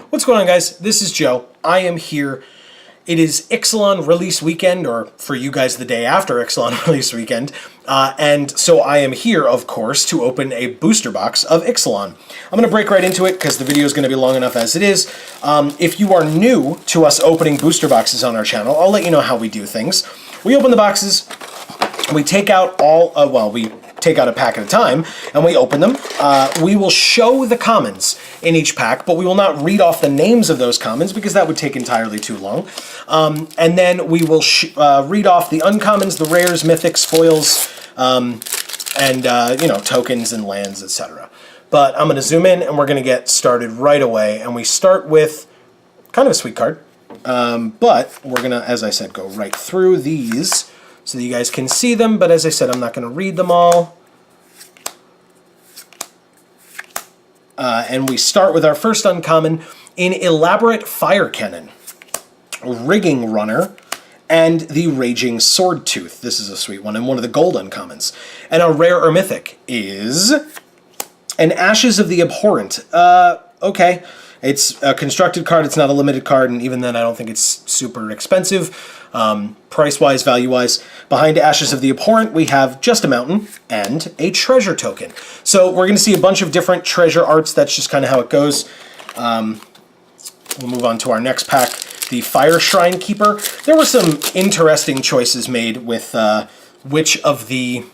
What's going on, guys? This is Joe. I am here. It is Ixalan release weekend, or for you guys the day after Ixalan release weekend. And so I am here, of course, to open a booster box of Ixalan. I'm going to break right into it because the video is going to be long enough as it is. If you are new to us opening booster boxes on our channel, I'll let you know how we do things. We open the boxes, we take out we take out a pack at a time, and we open them. We will show the commons in each pack, but we will not read off the names of those commons because that would take entirely too long. And then we will read off the uncommons, the rares, mythics, foils, and tokens and lands, etc. But I'm going to zoom in, and we're going to get started right away. And we start with kind of a sweet card, but we're going to, as I said, go right through these so that you guys can see them. But as I said, I'm not going to read them all. And we start with our first uncommon in Elaborate Fire Cannon, Rigging Runner, and the Raging Sword Tooth. This is a sweet one, and one of the gold uncommons. And our rare or mythic is an Ashes of the Abhorrent. Okay. It's a constructed card, it's not a limited card, and even then I don't think it's super expensive, price-wise, value-wise. Behind Ashes of the Abhorrent, we have just a mountain and a treasure token. So we're going to see a bunch of different treasure arts. That's just kind of how it goes. We'll move on to our next pack, the Fire Shrine Keeper. There were some interesting choices made with which of the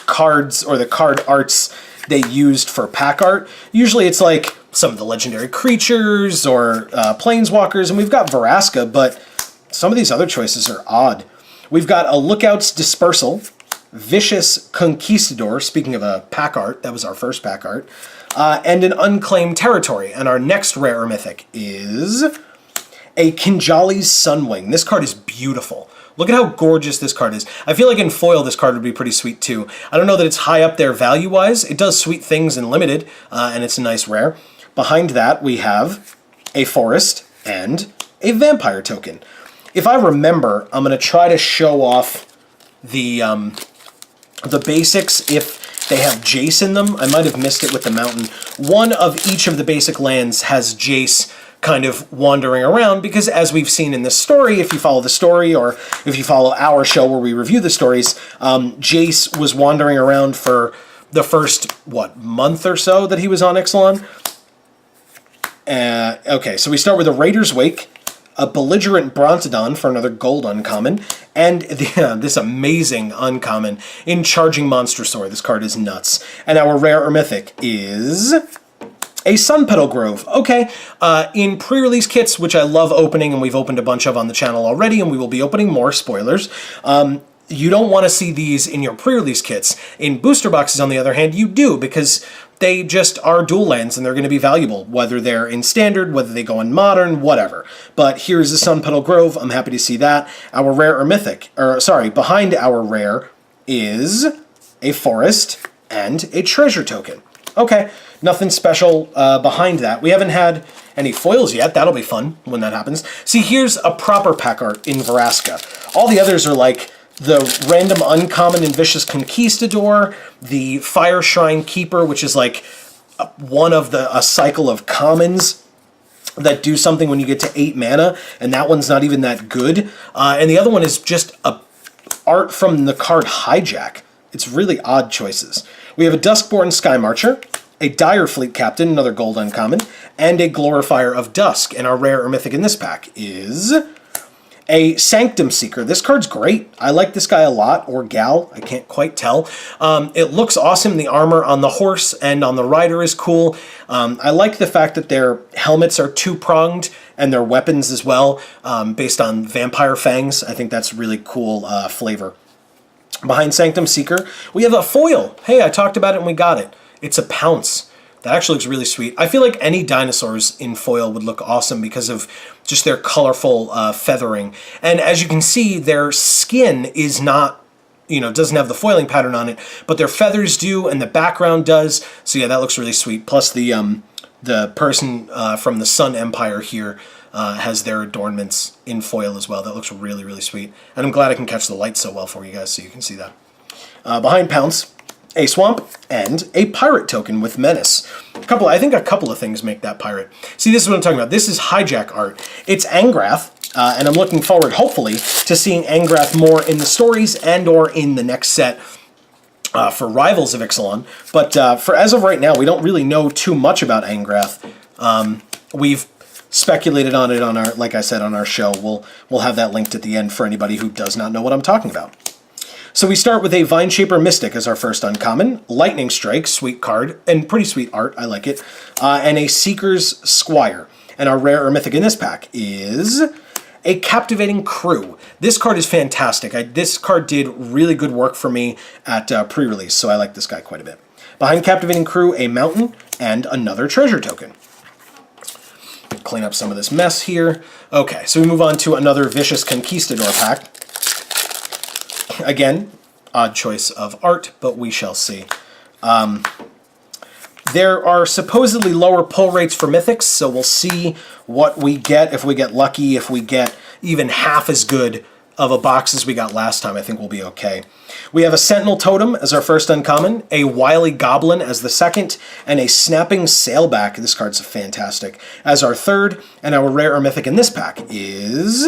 cards or the card arts they used for pack art. Usually it's like some of the legendary creatures or planeswalkers, and we've got Vraska, but some of these other choices are odd. We've got a Lookout's Dispersal, Vicious Conquistador, speaking of a pack art, that was our first pack art, and an Unclaimed Territory. And our next rare or mythic is a Kinjali's Sunwing. This card is beautiful. Look at how gorgeous this card is. I feel like in foil this card would be pretty sweet too. I don't know that it's high up there value-wise. It does sweet things in limited, and it's a nice rare. Behind that we have a Forest and a Vampire token. If I remember, I'm going to try to show off the basics if they have Jace in them. I might have missed it with the mountain. One of each of the basic lands has Jace kind of wandering around, because as we've seen in this story, if you follow the story or if you follow our show where we review the stories, Jace was wandering around for the first, month or so that he was on Ixalan. Okay, so we start with a Raider's Wake, a Belligerent Brontodon for another gold uncommon, and this amazing uncommon in Charging Monstrosaur. This card is nuts. And our rare or mythic is a Sunpetal Grove. Okay, in pre-release kits, which I love opening, and we've opened a bunch of on the channel already, and we will be opening more, spoilers. You don't want to see these in your pre-release kits. In booster boxes, on the other hand, you do, because they just are dual lands, and they're going to be valuable, whether they're in standard, whether they go in modern, whatever. But here's the Sunpetal Grove. I'm happy to see that. Our rare or mythic, behind our rare is a Forest and a treasure token. Okay, nothing special behind that. We haven't had any foils yet. That'll be fun when that happens. See, here's a proper pack art in Vraska. All the others are like the random uncommon and Vicious Conquistador, the Fire Shrine Keeper, which is like one of a cycle of commons that do something when you get to 8 mana, and that one's not even that good. And the other one is just a art from the card Hijack. It's really odd choices. We have a Duskborn Sky Marcher, a Dire Fleet Captain, another gold uncommon, and a Glorifier of Dusk. And our rare or mythic in this pack is a Sanctum Seeker. This card's great. I like this guy a lot, or gal. I can't quite tell. It looks awesome. The armor on the horse and on the rider is cool. I like the fact that their helmets are two-pronged and their weapons as well, based on vampire fangs. I think that's really cool flavor. Behind Sanctum Seeker, we have a foil. Hey, I talked about it and we got it. It's a Pounce. That actually looks really sweet. I feel like any dinosaurs in foil would look awesome because of just their colorful feathering. And as you can see, their skin is not, doesn't have the foiling pattern on it, but their feathers do and the background does. So yeah, that looks really sweet. Plus the person from the Sun Empire here has their adornments in foil as well. That looks really, really sweet. And I'm glad I can catch the light so well for you guys so you can see that. Behind Pounce, a swamp, and a pirate token with Menace. I think a couple of things make that pirate. See, this is what I'm talking about. This is hijack art. It's Angrath, and I'm looking forward, hopefully, to seeing Angrath more in the stories and or in the next set for Rivals of Ixalan. But for as of right now, we don't really know too much about Angrath. We've speculated on it on our, like I said, on our show. We'll have that linked at the end for anybody who does not know what I'm talking about. So we start with a Vineshaper Mystic as our first uncommon, Lightning Strike, sweet card, and pretty sweet art, I like it, and a Seeker's Squire. And our rare or mythic in this pack is a Captivating Crew. This card is fantastic. This card did really good work for me at pre-release, so I like this guy quite a bit. Behind Captivating Crew, a Mountain, and another treasure token. Clean up some of this mess here. Okay, so we move on to another Vicious Conquistador pack. Again, odd choice of art, but we shall see. There are supposedly lower pull rates for Mythics, so we'll see what we get. If we get lucky, if we get even half as good of a box as we got last time, I think we'll be okay. We have a Sentinel Totem as our first uncommon, a Wily Goblin as the second, and a Snapping Sailback, this card's fantastic, as our third, and our rare or mythic in this pack is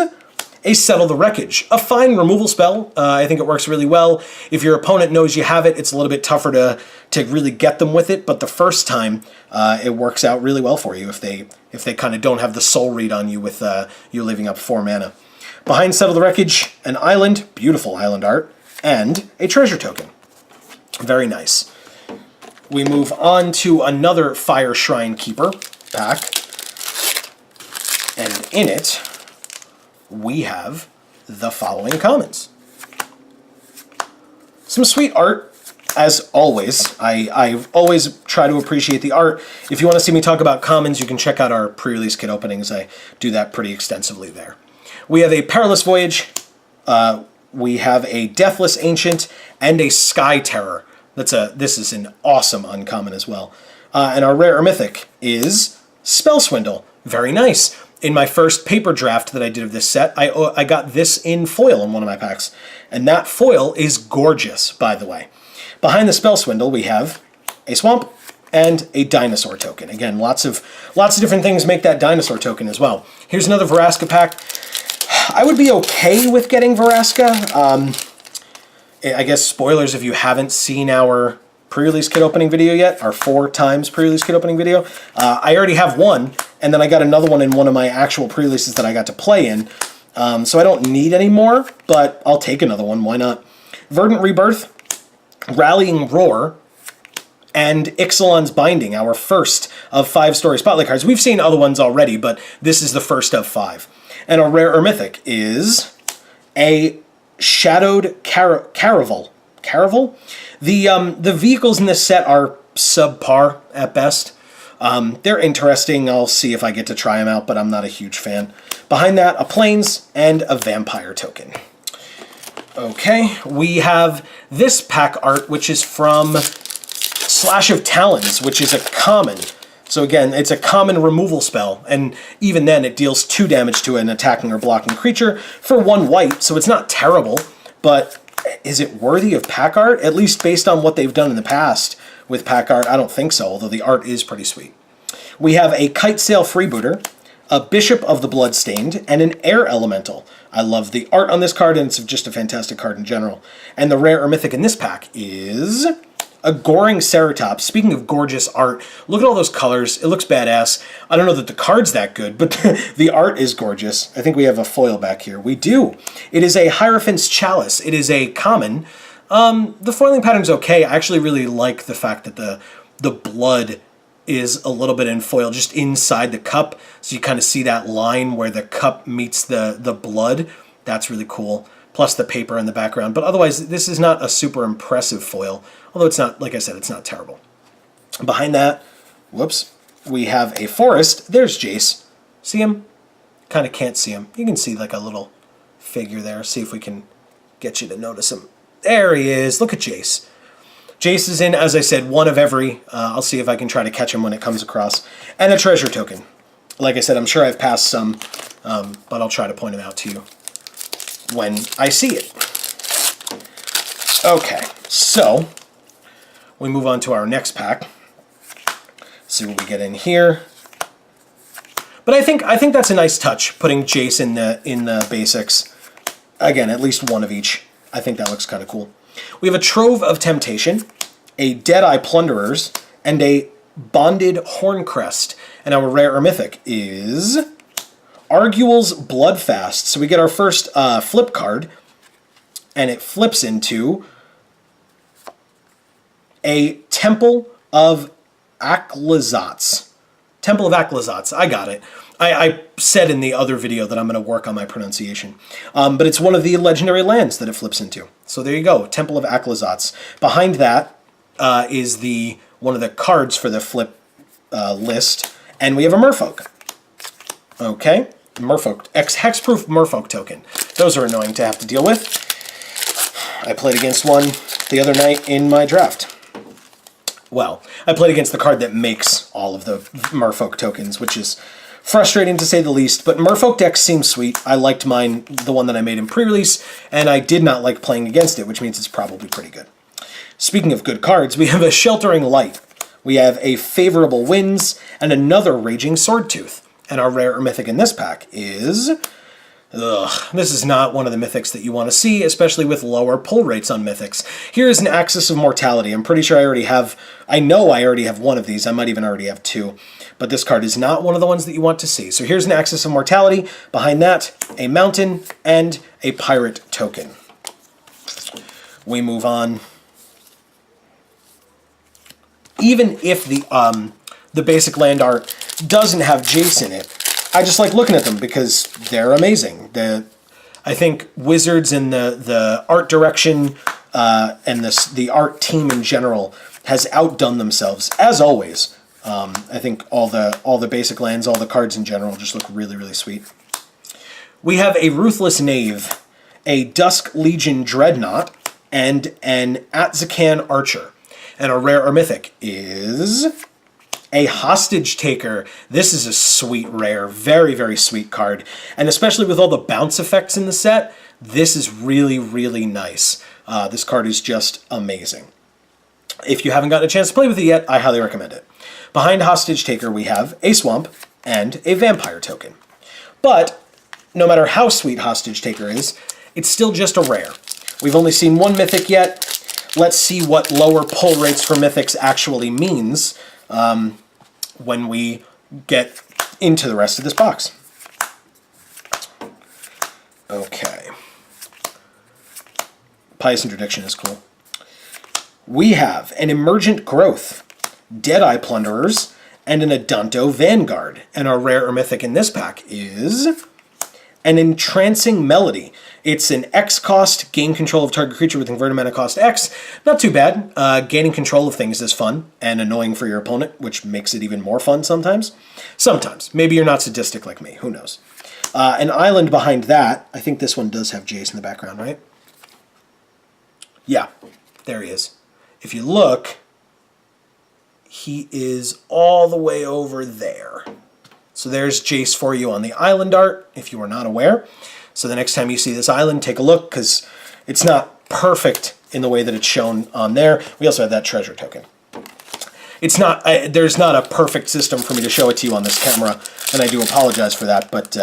a Settle the Wreckage, a fine removal spell. I think it works really well. If your opponent knows you have it, it's a little bit tougher to really get them with it, but the first time it works out really well for you if they kind of don't have the soul read on you with you leaving up 4 mana. Behind Settle the Wreckage, an island, beautiful island art, and a treasure token. Very nice. We move on to another Fire Shrine Keeper pack, and in it we have the following commons. Some sweet art, as always. I always try to appreciate the art. If you want to see me talk about commons, you can check out our pre-release kit openings. I do that pretty extensively there. We have a Perilous Voyage, we have a Deathless Ancient, and a Sky Terror. This is an awesome uncommon as well. And our rare or mythic is Spell Swindle. Very nice. In my first paper draft that I did of this set, I got this in foil in one of my packs. And that foil is gorgeous, by the way. Behind the Spell Swindle, we have a Swamp and a Dinosaur token. Again, lots of different things make that Dinosaur token as well. Here's another Vraska pack. I would be okay with getting Vraska. I guess spoilers if you haven't seen our pre-release kit opening video yet, our 4 times pre-release kit opening video. I already have one, and then I got another one in one of my actual pre-releases that I got to play in. So I don't need any more, but I'll take another one. Why not? Verdant Rebirth, Rallying Roar, and Ixalan's Binding, our first of 5-story Spotlight cards. We've seen other ones already, but this is the first of 5. And our rare or mythic is a Shadowed Caravel. Caravel? The vehicles in this set are subpar at best. They're interesting. I'll see if I get to try them out, but I'm not a huge fan. Behind that, a Plains and a Vampire token. Okay, we have this pack art, which is from Slash of Talons, which is a common. So again, it's a common removal spell, and even then it deals 2 damage to an attacking or blocking creature for 1 white, so it's not terrible, but is it worthy of pack art? At least based on what they've done in the past with pack art, I don't think so, although the art is pretty sweet. We have a Kite Sail Freebooter, a Bishop of the Bloodstained, and an Air Elemental. I love the art on this card, and it's just a fantastic card in general. And the rare or mythic in this pack is a Goring Ceratops. Speaking of gorgeous art, look at all those colors. It looks badass. I don't know that the card's that good, but the art is gorgeous. I think we have a foil back here. We do. It is a Hierophant's Chalice. It is a common. The foiling pattern's okay. I actually really like the fact that the blood is a little bit in foil just inside the cup. So you kind of see that line where the cup meets the blood. That's really cool. Plus the paper in the background. But otherwise, this is not a super impressive foil. Although it's not, like I said, it's not terrible. Behind that, whoops, we have a Forest. There's Jace. See him? Kind of can't see him. You can see like a little figure there. See if we can get you to notice him. There he is. Look at Jace. Jace is in, as I said, 1 of every. I'll see if I can try to catch him when it comes across. And a treasure token. Like I said, I'm sure I've passed some, but I'll try to point them out to you when I see it. Okay, so We move on to our next pack. See what we get in here. But I think that's a nice touch, putting Jace in the basics. Again, at least one of each. I think that looks kind of cool. We have a Trove of Temptation, a Deadeye Plunderers, and a Bonded Horncrest. And our rare or mythic is Arguel's Bloodfast. So we get our first flip card, and it flips into a Temple of Aklazats. Temple of Aklazats. I got it. I said in the other video that I'm going to work on my pronunciation. But it's one of the legendary lands that it flips into. So there you go. Temple of Aklazats. Behind that is one of the cards for the flip list. And we have a Merfolk. Okay. Merfolk. Hexproof Merfolk token. Those are annoying to have to deal with. I played against one the other night in my draft. Well, I played against the card that makes all of the Merfolk tokens, which is frustrating to say the least, but Merfolk decks seem sweet. I liked mine, the one that I made in pre-release, and I did not like playing against it, which means it's probably pretty good. Speaking of good cards, we have a Sheltering Light. We have a Favorable Winds, and another Raging Swordtooth. And our rare or mythic in this pack is... this is not one of the mythics that you want to see, especially with lower pull rates on mythics. Here is an Axis of Mortality. I'm pretty sure I know I already have one of these. I might even already have two. But this card is not one of the ones that you want to see. So here's an Axis of Mortality. Behind that, a Mountain and a Pirate token. We move on. Even if the basic land art doesn't have Jace in it, I just like looking at them because they're amazing. I think Wizards and the art direction and the art team in general has outdone themselves, as always. I think all the basic lands, all the cards in general just look really, really sweet. We have a Ruthless Knave, a Dusk Legion Dreadnought, and an Atzakan Archer. And our rare or mythic is a Hostage Taker. This is a sweet rare. Very, very sweet card. And especially with all the bounce effects in the set, this is really, really nice. This card is just amazing. If you haven't gotten a chance to play with it yet, I highly recommend it. Behind Hostage Taker, we have a Swamp and a Vampire token. But no matter how sweet Hostage Taker is, it's still just a rare. We've only seen one mythic yet. Let's see what lower pull rates for mythics actually means when we get into the rest of this box. Okay. Pious Interdiction is cool. We have an Emergent Growth, Deadeye Plunderers, and an Adanto Vanguard. And our rare or mythic in this pack is an Entrancing Melody. It's an X cost, gain control of target creature with converted mana cost X. Not too bad. Gaining control of things is fun and annoying for your opponent, which makes it even more fun sometimes. Sometimes. Maybe you're not sadistic like me. Who knows? An island behind that. I think this one does have Jace in the background, right? Yeah, there he is. If you look, he is all the way over there. So there's Jace for you on the island art, if you were not aware. So the next time you see this island, take a look, because it's not perfect in the way that it's shown on there. We also have that treasure token. It's not. There's not a perfect system for me to show it to you on this camera, and I do apologize for that. But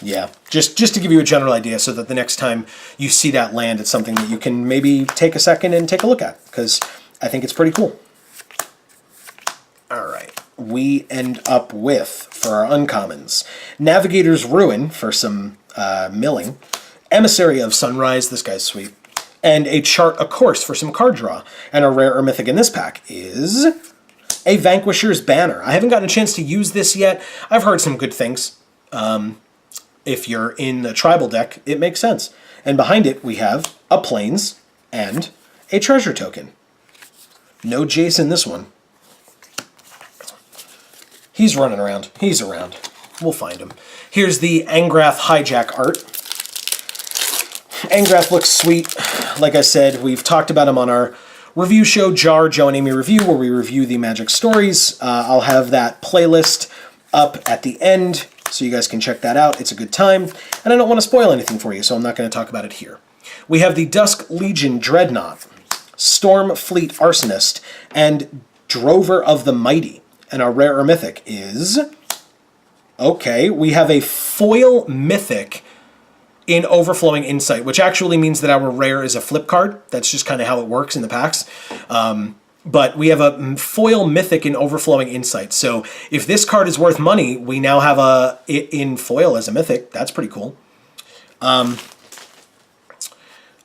yeah, just to give you a general idea, so that the next time you see that land, it's something that you can maybe take a second and take a look at, because I think it's pretty cool. All right. We end up with, for our uncommons, Navigator's Ruin for some milling, Emissary of Sunrise, this guy's sweet, and a Chart a Course for some card draw. And our rare or mythic in this pack is a Vanquisher's Banner. I haven't gotten a chance to use this yet. I've heard some good things. If you're in the tribal deck, it makes sense. And behind it, we have a Plains and a Treasure token. No Jace in this one. He's running around. He's around. We'll find him. Here's the Angrath Hijack art. Angrath looks sweet. Like I said, we've talked about him on our review show, Jar, Joe and Amy Review, where we review the Magic stories. I'll have that playlist up at the end, so you guys can check that out. It's a good time. And I don't want to spoil anything for you, so I'm not going to talk about it here. We have the Dusk Legion Dreadnought. Storm Fleet Arsonist, and Drover of the Mighty. And our rare or mythic is... Okay, we have a foil mythic in Overflowing Insight, which actually means that our rare is a flip card. That's just kind of how it works in the packs. But we have a foil mythic in Overflowing Insight. So if this card is worth money, we now have it in foil as a mythic. That's pretty cool.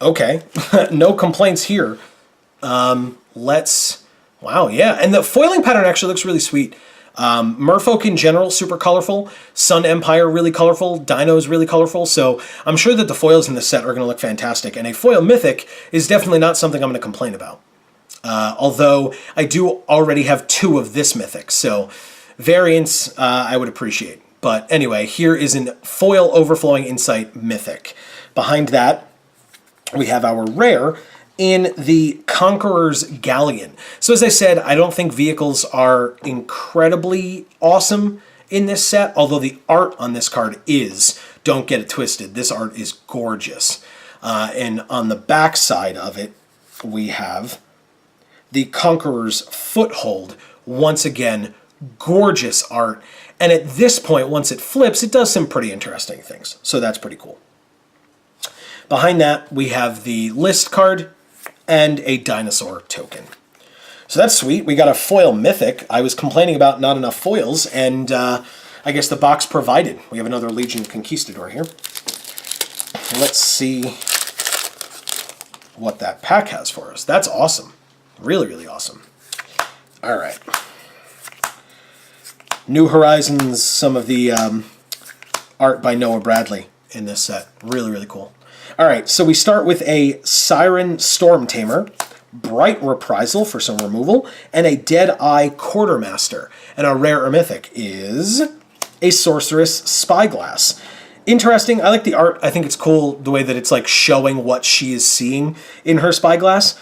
Okay, no complaints here. Wow, yeah. And the foiling pattern actually looks really sweet. Merfolk in general, super colorful. Sun Empire, really colorful. Dinos, really colorful. So I'm sure that the foils in this set are going to look fantastic. And a foil mythic is definitely not something I'm going to complain about. Although I do already have 2 of this mythic. So variants I would appreciate. But anyway, here is an foil Overflowing Insight mythic. Behind that, we have our rare in the Conqueror's Galleon. So as I said, I don't think vehicles are incredibly awesome in this set, although the art on this card is. Don't get it twisted. This art is gorgeous. And on the back side of it, we have the Conqueror's Foothold. Once again, gorgeous art. And at this point, once it flips, it does some pretty interesting things. So that's pretty cool. Behind that, we have the list card and a dinosaur token. So that's sweet. We got a foil mythic. I was complaining about not enough foils, and I guess the box provided. We have another Legion Conquistador here. Let's see what that pack has for us. That's awesome. Really, really awesome. All right. New Horizons, some of the art by Noah Bradley in this set. Really, really cool. All right, so we start with a Siren Storm Tamer, Bright Reprisal for some removal, and a Dead-Eye Quartermaster. And our rare or mythic is a Sorceress Spyglass. Interesting. I like the art. I think it's cool the way that it's like showing what she is seeing in her spyglass.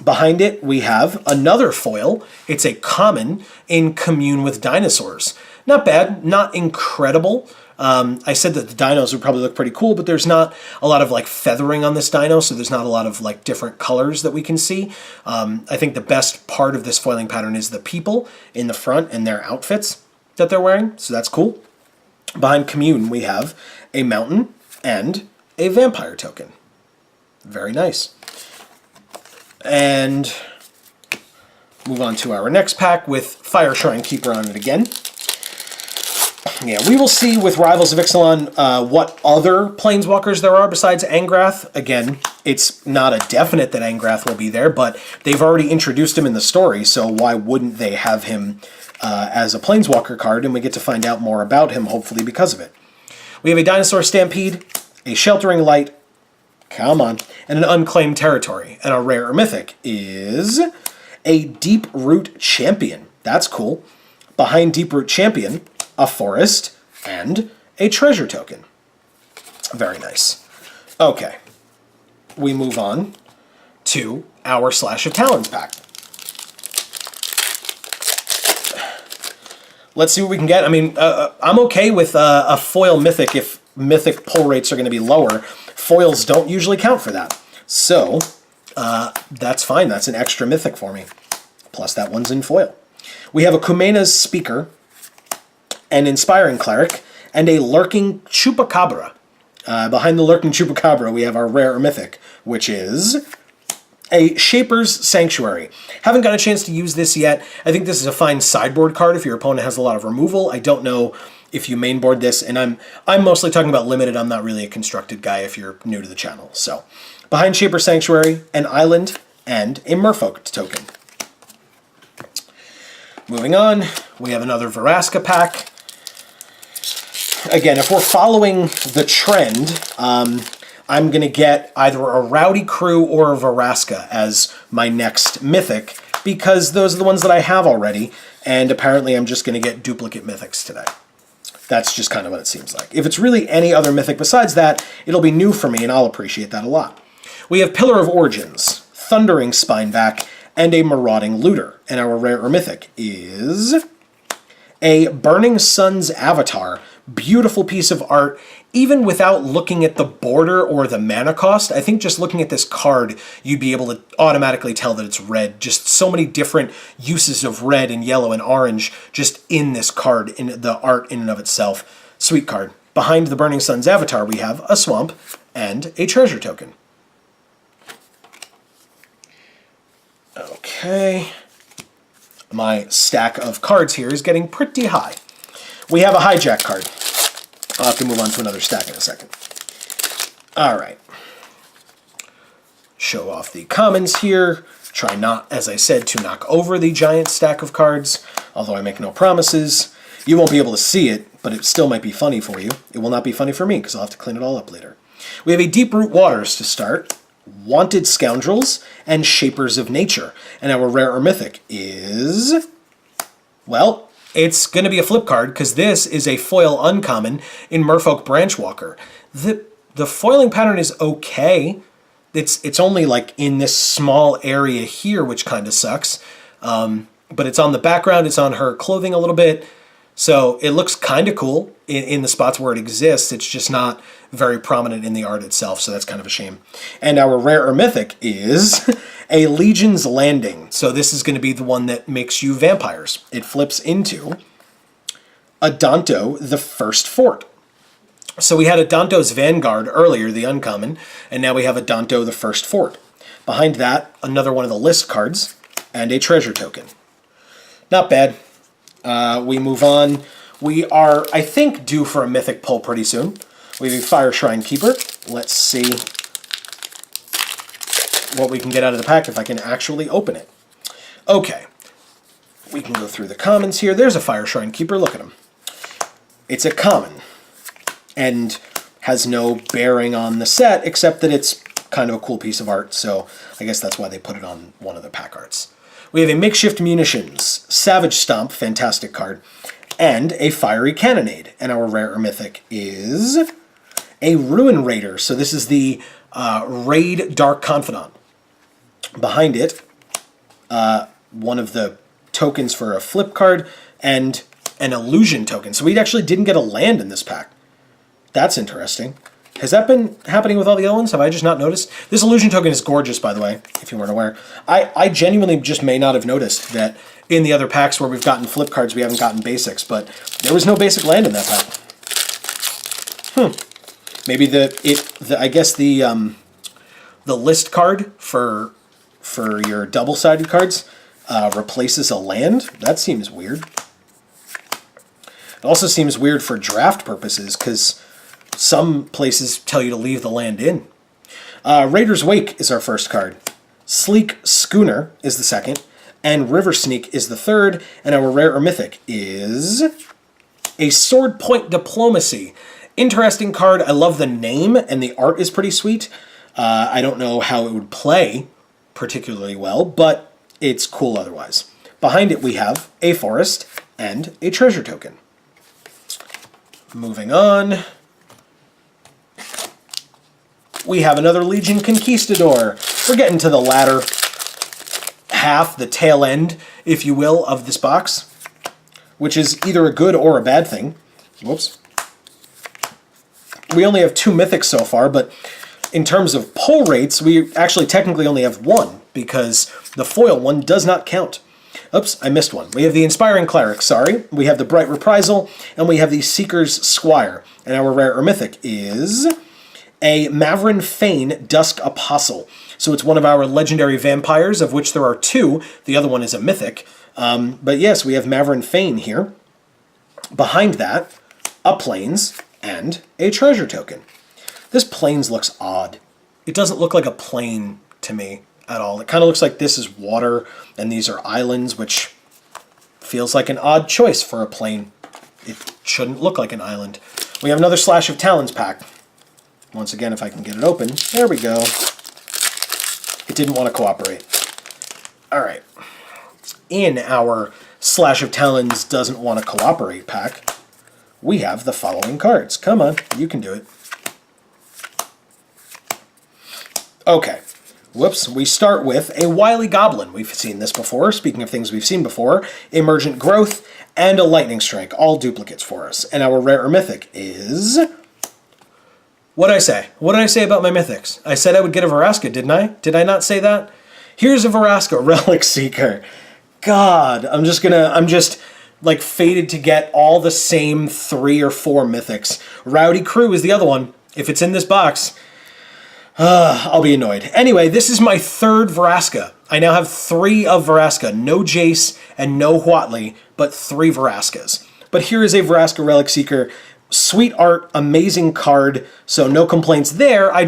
Behind it, we have another foil. It's a common in Commune with Dinosaurs. Not bad, not incredible. I said that the dinos would probably look pretty cool, but there's not a lot of like feathering on this dino, so there's not a lot of like different colors that we can see. I think the best part of this foiling pattern is the people in the front and their outfits that they're wearing, so that's cool. Behind Commune, we have a mountain and a vampire token. Very nice. And move on to our next pack with Fire Shrine Keeper on it again. Yeah, we will see with Rivals of Ixalan what other Planeswalkers there are besides Angrath. Again, it's not a definite that Angrath will be there, but they've already introduced him in the story, so why wouldn't they have him as a Planeswalker card, and we get to find out more about him, hopefully, because of it. We have a Dinosaur Stampede, a Sheltering Light, come on, and an Unclaimed Territory. And our rare or mythic is a Deep Root Champion. That's cool. Behind Deep Root Champion, a Forest and a Treasure Token. Very nice. Okay. We move on to our Slash of Talons pack. Let's see what we can get. I mean, I'm okay with a foil mythic if mythic pull rates are going to be lower. Foils don't usually count for that. So, that's fine. That's an extra mythic for me. Plus that one's in foil. We have a Kumena's Speaker, an Inspiring Cleric, and a Lurking Chupacabra. Behind the Lurking Chupacabra, we have our rare or mythic, which is a Shaper's Sanctuary. Haven't got a chance to use this yet. I think this is a fine sideboard card if your opponent has a lot of removal. I don't know if you mainboard this, and I'm mostly talking about limited. I'm not really a constructed guy if you're new to the channel. So, behind Shaper's Sanctuary, an Island, and a Merfolk token. Moving on, we have another Vraska pack. Again, if we're following the trend, I'm going to get either a Rowdy Crew or a Vraska as my next mythic, because those are the ones that I have already, and apparently I'm just going to get duplicate mythics today. That's just kind of what it seems like. If it's really any other mythic besides that, it'll be new for me, and I'll appreciate that a lot. We have Pillar of Origins, Thundering Spineback, and a Marauding Looter. And our rare or mythic is A Burning Sun's Avatar. Beautiful piece of art. Even without looking at the border or the mana cost, I think just looking at this card, you'd be able to automatically tell that it's red. Just so many different uses of red and yellow and orange just in this card, in the art in and of itself. Sweet card. Behind the Burning Sun's Avatar, we have a swamp and a treasure token. Okay. My stack of cards here is getting pretty high. We have a hijack card. I'll have to move on to another stack in a second. All right. Show off the commons here. Try not, as I said, to knock over the giant stack of cards, although I make no promises. You won't be able to see it, but it still might be funny for you. It will not be funny for me, because I'll have to clean it all up later. We have a Deep Root Waters to start, Wanted Scoundrels, and Shapers of Nature. And our rare or mythic is... well, it's going to be a flip card, because this is a foil uncommon in Merfolk Branchwalker. The foiling pattern is okay. It's only like in this small area here, which kind of sucks. But it's on the background, it's on her clothing a little bit. So it looks kind of cool in the spots where it exists. It's just not very prominent in the art itself, so that's kind of a shame. And our rare or mythic is a Legion's Landing. So this is going to be the one that makes you vampires. It flips into Adanto, the First Fort. So we had Adanto's Vanguard earlier, the uncommon, and now we have Adanto, the First Fort. Behind that, another one of the list cards, and a treasure token. Not bad. We move on. We are, I think, due for a mythic pull pretty soon. We have a Fire Shrine Keeper. Let's see what we can get out of the pack if I can actually open it. Okay. We can go through the commons here. There's a Fire Shrine Keeper. Look at him. It's a common and has no bearing on the set, except that it's kind of a cool piece of art, so I guess that's why they put it on one of the pack arts. We have a Makeshift Munitions, Savage Stomp, fantastic card, and a Fiery Cannonade. And our rare or mythic is a Ruin Raider. So this is the Raid Dark Confidant. Behind it, one of the tokens for a flip card and an illusion token. So we actually didn't get a land in this pack. That's interesting. Has that been happening with all the other ones? Have I just not noticed? This illusion token is gorgeous, by the way, if you weren't aware. I genuinely just may not have noticed that in the other packs where we've gotten flip cards, we haven't gotten basics, but there was no basic land in that pack. Maybe I guess the list card for your double-sided cards replaces a land. That seems weird. It also seems weird for draft purposes, because some places tell you to leave the land in. Raider's Wake is our first card. Sleek Schooner is the second. And River Sneak is the third. And our rare or mythic is a Sword Point Diplomacy. Interesting card. I love the name, and the art is pretty sweet. I don't know how it would play particularly well, but it's cool otherwise. Behind it we have a Forest and a treasure token. Moving on. We have another Legion Conquistador. We're getting to the latter half, the tail end, if you will, of this box, which is either a good or a bad thing. Whoops. We only have 2 mythics so far, but in terms of pull rates, we actually technically only have 1, because the foil one does not count. Oops, I missed one. We have the Inspiring Cleric, sorry. We have the Bright Reprisal, and we have the Seeker's Squire. And our rare or mythic is a Maverin Fane Dusk Apostle. So it's one of our legendary vampires, of which there are 2. The other one is a mythic. But yes, we have Maverin Fane here. Behind that, a Plains and a treasure token. This Plains looks odd. It doesn't look like a plane to me at all. It kind of looks like this is water and these are islands, which feels like an odd choice for a plane. It shouldn't look like an island. We have another Slash of Talons pack. Once again, if I can get it open. There we go. It didn't want to cooperate. All right. In our Slash of Talons doesn't want to cooperate pack, we have the following cards. Come on, you can do it. Okay. whoops, we start with a Wily Goblin. We've seen this before. Speaking of things we've seen before, Emergent Growth and a Lightning Strike, all duplicates for us. And our rare or mythic is... What'd I say? What did I say about my mythics? I said I would get a Vraska, didn't I? Did I not say that? Here's a Vraska, Relic Seeker. God, I'm just like fated to get all the same 3 or 4 mythics. Rowdy Crew is the other one. If it's in this box, I'll be annoyed. Anyway, this is my 3rd Vraska. I now have 3 of Vraska. No Jace and no Huatli, but 3 Vraskas. But here is a Vraska Relic Seeker. Sweet art, amazing card, so no complaints there. I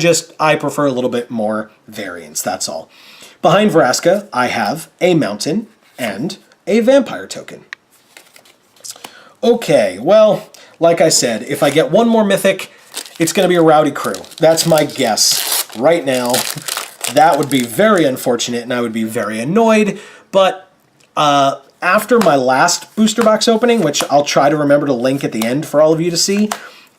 prefer a little bit more variance, that's all. Behind Vraska, I have a Mountain and a Vampire token. Okay, well, like I said, if I get one more mythic, it's going to be a Rowdy Crew. That's my guess right now. That would be very unfortunate, and I would be very annoyed, but after my last booster box opening, which I'll try to remember to link at the end for all of you to see,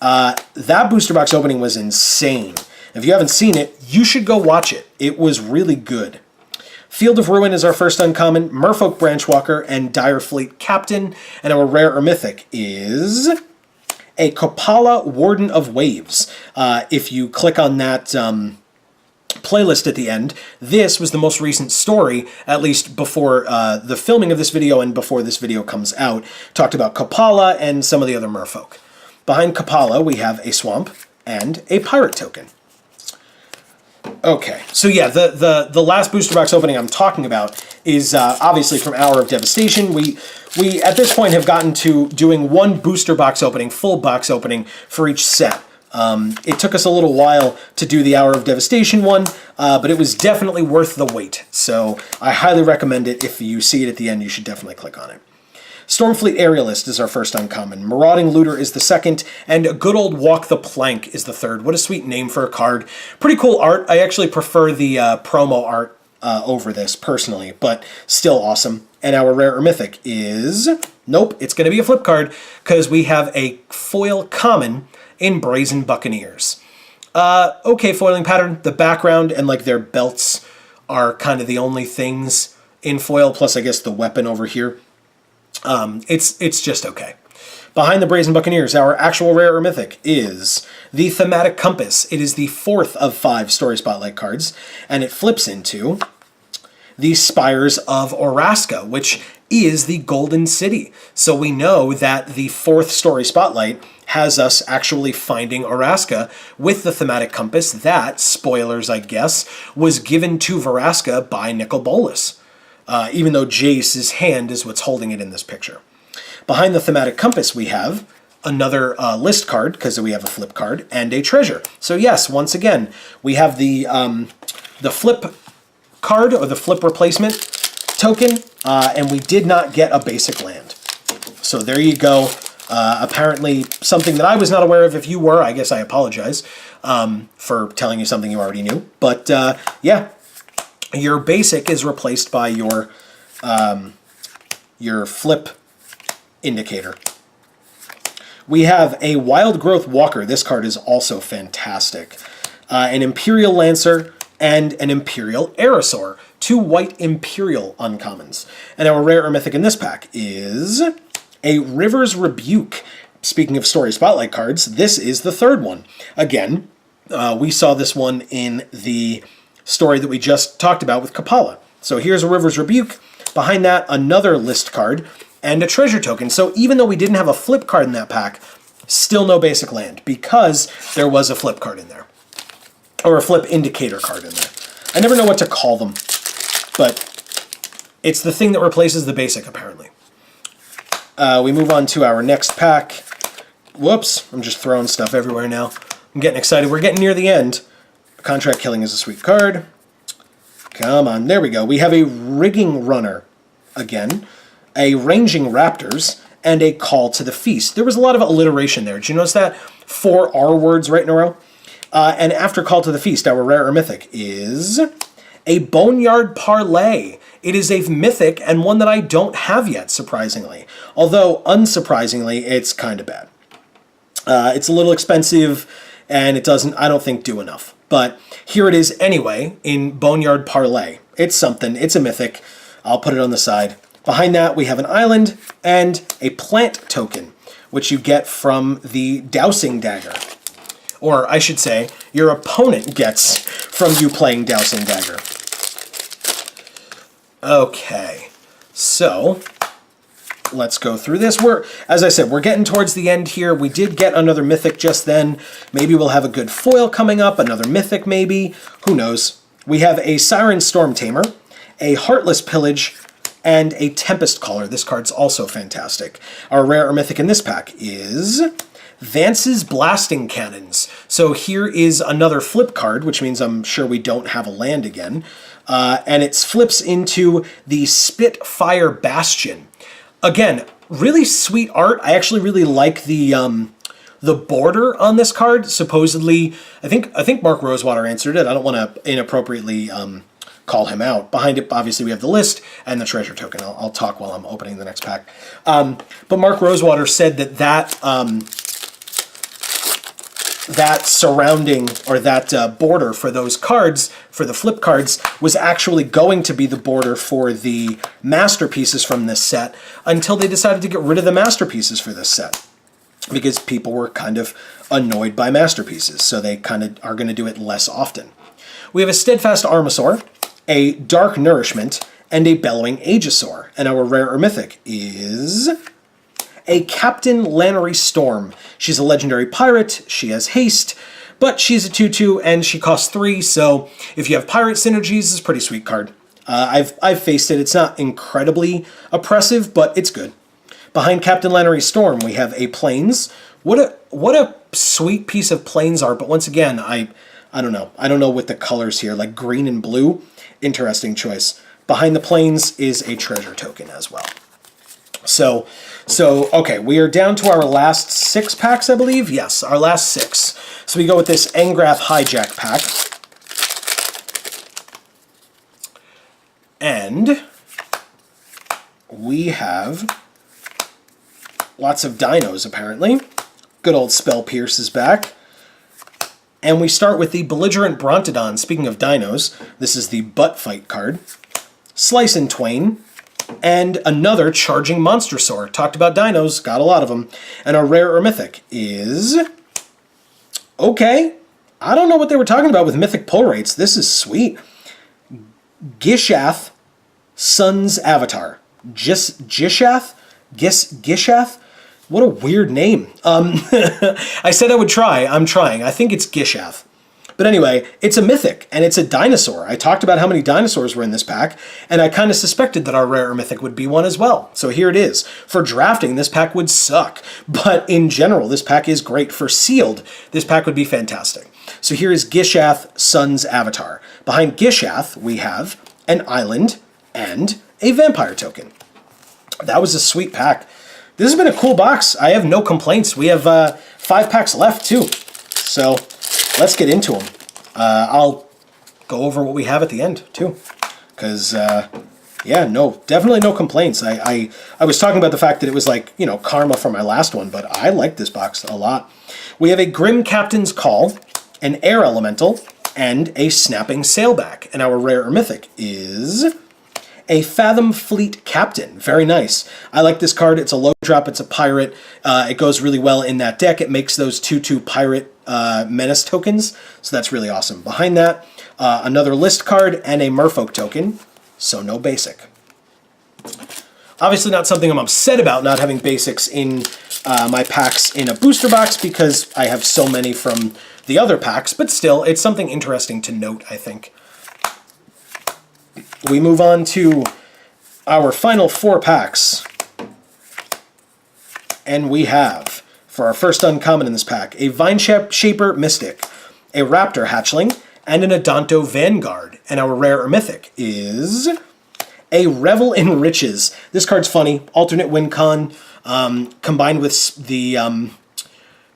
that booster box opening was insane. If you haven't seen it, you should go watch it. It was really good. Field of Ruin is our first uncommon, Merfolk Branchwalker, and Direfleet Captain, and our rare or mythic is a Kopala Warden of Waves. If you click on that playlist at the end, this was the most recent story, at least before the filming of this video and before this video comes out, talked about Kopala and some of the other merfolk. Behind Kopala, we have a Swamp and a Pirate token. Okay, so yeah, the last booster box opening I'm talking about is obviously from Hour of Devastation. We at this point have gotten to doing one booster box opening, full box opening for each set. It took us a little while to do the Hour of Devastation one, but it was definitely worth the wait. So I highly recommend it. If you see it at the end, you should definitely click on it. Stormfleet Aerialist is our first uncommon. Marauding Looter is the second, and a good old Walk the Plank is the third. What a sweet name for a card. Pretty cool art. I actually prefer the promo art over this, personally, but still awesome. And our rare or mythic is... Nope, it's going to be a flip card, because we have a foil common in Brazen Buccaneers. Okay, foiling pattern. The background and like their belts are kind of the only things in foil, plus I guess the weapon over here. It's just okay. Behind the Brazen Buccaneers, our actual rare or mythic is the Thematic Compass. It is the 4th of 5 Story Spotlight cards, and it flips into the Spires of Oraska, which is the Golden City. So we know that the 4th Story Spotlight has us actually finding Oraska with the Thematic Compass that, spoilers I guess, was given to Vraska by Nicol Bolas. Even though Jace's hand is what's holding it in this picture. Behind the Thematic Compass, we have another list card, because we have a flip card, and a treasure. So yes, once again, we have the flip card, or the flip replacement token, and we did not get a basic land. So there you go. Apparently something that I was not aware of. If you were, I guess I apologize for telling you something you already knew. But yeah. Your basic is replaced by your flip indicator. We have a Wild Growth Walker. This card is also fantastic. An Imperial Lancer and an Imperial Aerosaur. 2 white Imperial uncommons. And our rare or mythic in this pack is a River's Rebuke. Speaking of Story Spotlight cards, this is the 3rd one. Again, we saw this one in the story that we just talked about with Kopala. So here's a River's Rebuke. Behind that, another list card and a treasure token. So even though we didn't have a flip card in that pack, still no basic land, because there was a flip card in there. Or a flip indicator card in there. I never know what to call them, but it's the thing that replaces the basic, apparently. We move on to our next pack. Whoops, I'm just throwing stuff everywhere now. I'm getting excited. We're getting near the end. Contract Killing is a sweet card. Come on, there we go. We have a Rigging Runner again, a Ranging Raptors, and a Call to the Feast. There was a lot of alliteration there. Did you notice that? 4 R words right in a row. And after Call to the Feast, our rare or mythic is a Boneyard Parlay. It is a mythic and one that I don't have yet, surprisingly. Although, unsurprisingly, it's kind of bad. It's a little expensive, and it doesn't, I don't think, do enough. but here it is anyway in Boneyard Parlay. It's something. It's a mythic. I'll put it on the side. Behind that, we have an island and a plant token, which you get from the Dowsing Dagger. Or I should say, your opponent gets from you playing Dowsing Dagger. Okay, so let's go through this. As I said, we're getting towards the end here. We did get another mythic just then. Maybe we'll have a good foil coming up, another mythic maybe. Who knows? We have a Siren Storm Tamer, a Heartless Pillage, and a Tempest Caller. This card's also fantastic. Our rare or mythic in this pack is Vance's Blasting Cannons. So here is another flip card, which means I'm sure we don't have a land again. And it flips into the Spitfire Bastion. Again, really sweet art. I actually really like the border on this card. Supposedly, I think Mark Rosewater answered it. I don't want to inappropriately call him out. Behind it, obviously, we have the list and the treasure token. I'll talk while I'm opening the next pack. But Mark Rosewater said that surrounding, or that border for those cards, for the flip cards, was actually going to be the border for the masterpieces from this set until they decided to get rid of the masterpieces for this set, because people were kind of annoyed by masterpieces, so they kind of are going to do it less often. We have a Steadfast Armasaur, a Dark Nourishment, and a Bellowing Aegisaur. And our rare or mythic is a Captain Lannery Storm. She's a legendary pirate, she has haste, but she's a 2/2 and she costs 3, so if you have pirate synergies, it's a pretty sweet card. I've faced it. It's not incredibly oppressive, but it's good. Behind Captain Lannery Storm, we have a Plains. What a sweet piece of Plains art, but once again, I don't know. I don't know with the colors here, like green and blue. Interesting choice. Behind the Plains is a treasure token as well. So okay, we are down to our last 6 packs, I believe. Yes, our last 6. So we go with this Engrath Hijack pack. And we have lots of dinos, apparently. Good old Spell Pierce is back. And we start with the Belligerent Brontodon. Speaking of dinos, this is the Butt Fight card. Slice in Twain. And another Charging Monstrosaur. Talked about dinos, got a lot of them. And our rare or mythic is... Okay, I don't know what they were talking about with mythic pull rates. This is sweet. Gishath, Sun's Avatar. Gishath? Gishath? What a weird name. I said I would try. I'm trying. I think it's Gishath. But anyway, it's a mythic, and it's a dinosaur. I talked about how many dinosaurs were in this pack, and I kind of suspected that our rare or mythic would be one as well. So here it is. For drafting, this pack would suck. But in general, this pack is great. For sealed, this pack would be fantastic. So here is Gishath, Sun's Avatar. Behind Gishath, we have an island and a vampire token. That was a sweet pack. This has been a cool box. I have no complaints. We have 5 packs left, too. So let's get into them. I'll go over what we have at the end, too. Because, yeah, no, definitely no complaints. I was talking about the fact that it was like, you know, karma for my last one, but I like this box a lot. We have a Grim Captain's Call, an Air Elemental, and a Snapping Sailback. And our rare or mythic is a Fathom Fleet Captain. Very nice. I like this card. It's a low drop. It's a pirate. It goes really well in that deck. It makes those 2/2 pirate menace tokens. So that's really awesome. Behind that, another list card and a Merfolk token. So no basic. Obviously not something I'm upset about, not having basics in my packs in a booster box, because I have so many from the other packs. But still, it's something interesting to note, I think. We move on to our final 4 packs. And we have, for our first uncommon in this pack, a Vine Shaper Mystic, a Raptor Hatchling, and an Odonto Vanguard. And our rare or mythic is a Revel in Riches. This card's funny. Alternate win con, combined with the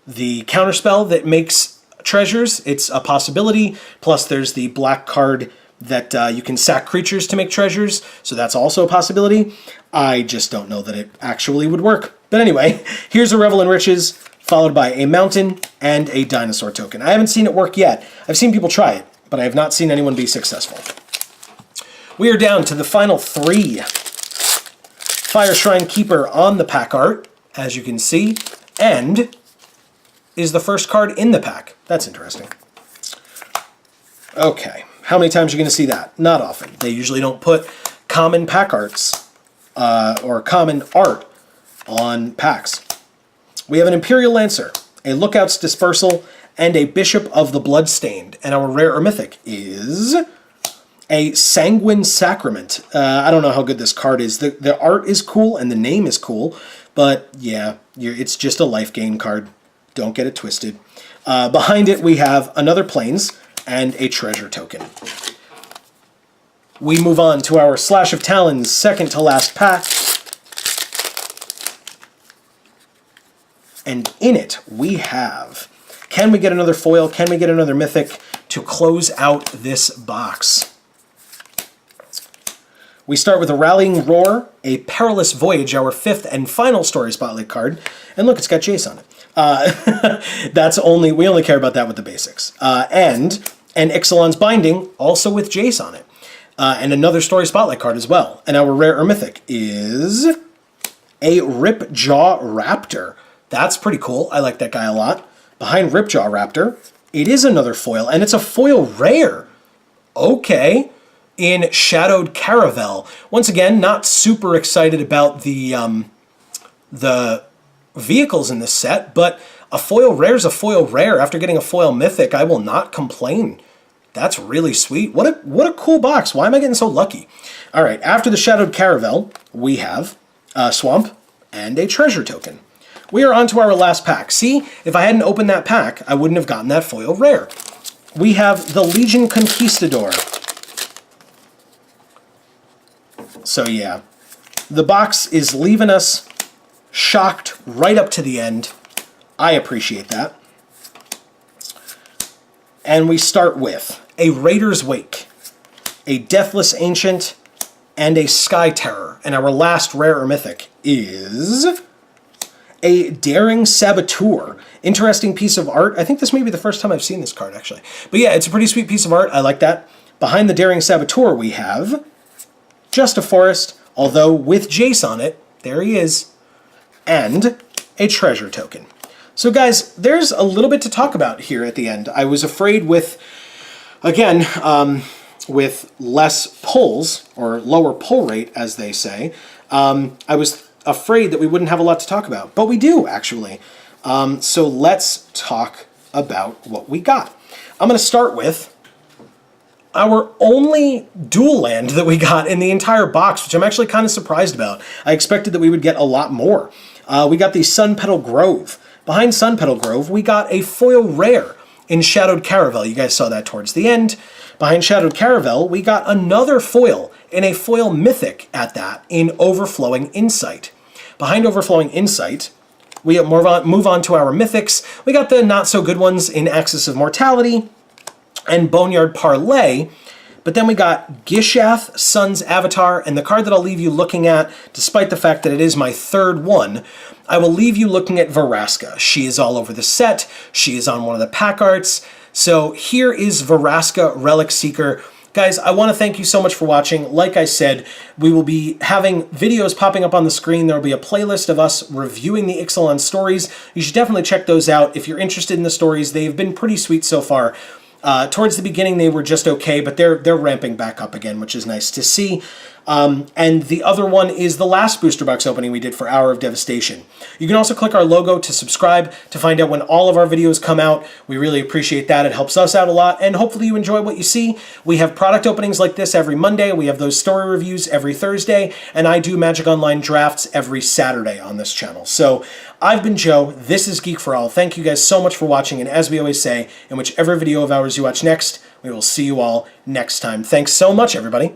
counterspell that makes treasures. It's a possibility. Plus there's the black card that you can sack creatures to make treasures, so that's also a possibility. I just don't know that it actually would work. But anyway, here's a Revel in Riches, followed by a Mountain and a dinosaur token. I haven't seen it work yet. I've seen people try it, but I have not seen anyone be successful. We are down to the final 3. Fire Shrine Keeper on the pack art, as you can see, and is the first card in the pack. That's interesting. Okay, how many times are you going to see that? Not often. They usually don't put common pack arts or common art on packs. We have an Imperial Lancer, a Lookout's Dispersal, and a Bishop of the Bloodstained. And our rare or mythic is a Sanguine Sacrament. I don't know how good this card is. The art is cool and the name is cool, but yeah, it's just a life gain card. Don't get it twisted. Behind it, we have another Plains and a treasure token. We move on to our Slash of Talons second to last pack. And in it, we have, can we get another foil? Can we get another mythic to close out this box? We start with a Rallying Roar, a Perilous Voyage, our 5th and final Story Spotlight card. And look, it's got Jace on it. We only care about that with the basics. And Ixalan's Binding, also with Jace on it. And another Story Spotlight card as well. And our rare or mythic is a Ripjaw Raptor. That's pretty cool. I like that guy a lot. Behind Ripjaw Raptor, it is another foil, and it's a foil rare. Okay. In Shadowed Caravel. Once again, not super excited about the vehicles in this set, but a foil rare is a foil rare. After getting a foil mythic, I will not complain. That's really sweet. What a cool box. Why am I getting so lucky? All right, after the Shadowed Caravel, we have a Swamp and a treasure token. We are on to our last pack. See, if I hadn't opened that pack, I wouldn't have gotten that foil rare. We have the Legion Conquistador. So yeah, the box is leaving us shocked right up to the end. I appreciate that. And we start with a Raider's Wake, a Deathless Ancient, and a Sky Terror. And our last rare or mythic is a Daring Saboteur. Interesting piece of art. I think this may be the first time I've seen this card, actually. But yeah, it's a pretty sweet piece of art. I like that. Behind the Daring Saboteur, we have just a Forest, although with Jace on it. There he is. And a treasure token. So guys, there's a little bit to talk about here at the end. I was afraid with, again, with less pulls, or lower pull rate, as they say, I was afraid that we wouldn't have a lot to talk about. But we do, actually. So let's talk about what we got. I'm going to start with our only dual land that we got in the entire box, which I'm actually kind of surprised about. I expected that we would get a lot more. We got the Sun Petal Grove. Behind Sun Petal Grove, we got a foil rare in Shadowed Caravel. You guys saw that towards the end. Behind Shadowed Caravel, we got another foil, and a foil mythic at that, in Overflowing Insight. Behind Overflowing Insight, we move on to our mythics. We got the not-so-good ones in Axis of Mortality and Boneyard Parlay, but then we got Gishath, Sun's Avatar, and the card that I'll leave you looking at, despite the fact that it is my third one, I will leave you looking at Veraska. She is all over the set. She is on one of the pack arts. So here is Veraska Relic Seeker. Guys, I want to thank you so much for watching. Like I said, we will be having videos popping up on the screen. There will be a playlist of us reviewing the Ixalan stories. You should definitely check those out if you're interested in the stories. They've been pretty sweet so far. Towards the beginning, they were just okay, but they're ramping back up again, which is nice to see. And the other one is the last booster box opening we did for Hour of Devastation. You can also click our logo to subscribe to find out when all of our videos come out. We really appreciate that. It helps us out a lot, and hopefully you enjoy what you see. We have product openings like this every Monday. We have those story reviews every Thursday, and I do Magic Online drafts every Saturday on this channel. So I've been Joe. This is Geek for All. Thank you guys so much for watching, and as we always say, in whichever video of ours you watch next, we will see you all next time. Thanks so much, everybody.